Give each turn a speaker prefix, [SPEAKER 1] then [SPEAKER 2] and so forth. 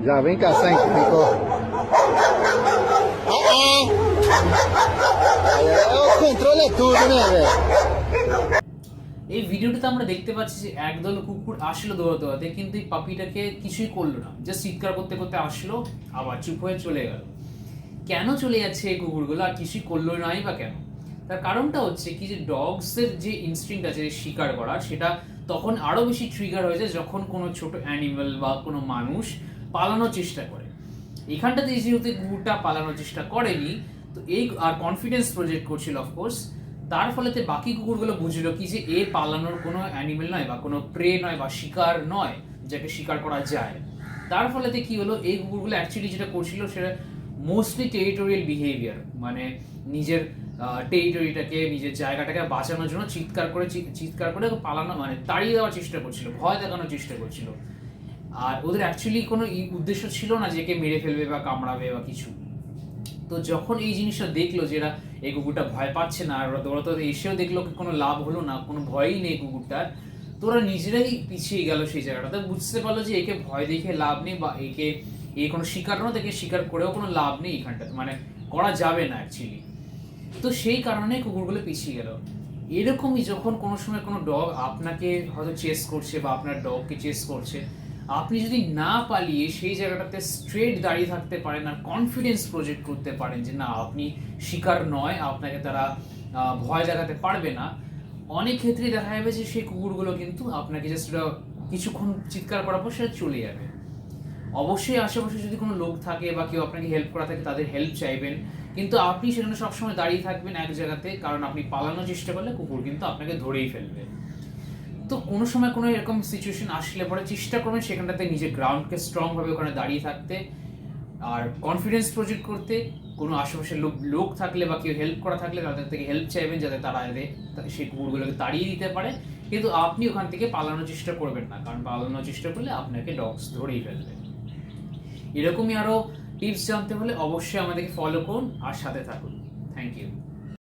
[SPEAKER 1] Já vem cá, sente, ficou. O controle é tudo, né, velho?
[SPEAKER 2] এই ভিডিওটাতে আমরা দেখতে পাচ্ছি যে একদল কুকুর আসলো দৌড়াতে দৌড়াতে, কিন্তু এই পাপিটাকে কিছুই করলো না, জাস্ট চিৎকার করতে করতে আসলো, আবার চুপ হয়ে চলে গেল। কেন চলে যাচ্ছে এই কুকুরগুলো আর কিছুই করলো নাই বা কেন? তার কারণটা হচ্ছে কি, যে ডগসের যে ইনস্টিংক্ট আছে শিকার করার, সেটা তখন আরো বেশি ট্রিগার হয়ে যায় যখন কোনো ছোট অ্যানিমেল বা কোনো মানুষ পালানোর চেষ্টা করে। এখানটাতে যেহেতু কুকুরটা পালানোর চেষ্টা করেনি, তো এই আর কনফিডেন্স প্রজেক্ট করছিল অফকোর্স, তার ফলেতে বাকি কুকুরগুলো বুঝলো কি যে এ পালানোর কোনো অ্যানিমেল নয় বা কোনো প্রে নয় বা শিকার নয় যাকে শিকার করা যায়। তার ফলেতে কি হলো, এই কুকুরগুলো অ্যাকচুয়ালি যেটা করছিল সেটা মোস্টলি টেরিটোরিয়াল বিহেভিয়ার, মানে নিজের টেরিটরিটাকে, নিজের জায়গাটাকে বাঁচানোর জন্য চিৎকার করে পালানো, মানে তাড়িয়ে দেওয়ার চেষ্টা করছিল, ভয় দেখানোর চেষ্টা করছিল। আর ওদের অ্যাকচুয়ালি কোনো উদ্দেশ্য ছিল না যে একে মেরে ফেলবে বা কামড়াবে বা কিছু। তো যখন এই জিনিসটা দেখলো যে এরা, এই কুকুরটা ভয় পাচ্ছে না, আর ওরা দৌড়াতে এসেও দেখলো কোনো লাভ হলো না, কোনো ভয়ই নেই কুকুরটার, তো ওরা নিজেরাই পিছিয়ে গেল সেই জায়গাটাতে। বুঝতে পারলো যে একে ভয় দেখে লাভ নেই, বা একে কোনো শিকার নয়, তাকে শিকার করেও কোনো লাভ নেই এখানটাতে, মানে করা যাবে না অ্যাকচুয়ালি। তো সেই কারণে কুকুরগুলো পিছিয়ে গেল। এরকমই যখন কোনো সময় কোনো ডগ আপনাকে হয়তো চেস করছে বা আপনার ডগকে চেস করছে, আপনি যদি না পালিয়ে সেই জায়গাটাতে স্ট্রেট দাঁড়িয়ে থাকতে পারেন আর কনফিডেন্স প্রজেক্ট করতে পারেন যে না, আপনি শিকার নয়, আপনাকে তারা ভয় দেখাতে পারবে না, অনেক ক্ষেত্রেই দেখা যাবে যে সেই কুকুরগুলো কিন্তু আপনাকে জাস্ট কিছুক্ষণ চিৎকার করার পর সেটা চলে যাবে। অবশ্যই আশেপাশে যদি কোনো লোক থাকে বা কেউ আপনাকে হেল্প করা থাকে, তাদের হেল্প চাইবেন, কিন্তু আপনি সেখানে সবসময় দাঁড়িয়ে থাকবেন এক জায়গাতে, কারণ আপনি পালানোর চেষ্টা করলে কুকুর কিন্তু আপনাকে ধরেই ফেলবে। তো কোনো সময় কোনো এরকম সিচুয়েশন আসলে পরে চেষ্টা করবেন সেখানটাতে নিজের গ্রাউন্ডকে স্ট্রংভাবে ওখানে দাঁড়িয়ে থাকতে আর কনফিডেন্স প্রজেক্ট করতে। কোনো আশেপাশে লোক থাকলে বা কেউ হেল্প করা থাকলে তাদের থেকে হেল্প চাইবেন, যাতে তারা সেই কুকুরগুলোকে তাড়িয়ে দিতে পারে, কিন্তু আপনি ওখান থেকে পালানোর চেষ্টা করবেন না, কারণ পালানোর চেষ্টা করলে আপনাকে ডগস ধরেই ফেলবে। এরকমই আরও টিপস জানতে হলে অবশ্যই আমাদেরকে ফলো করুন আর সাথে থাকুন। Thank you.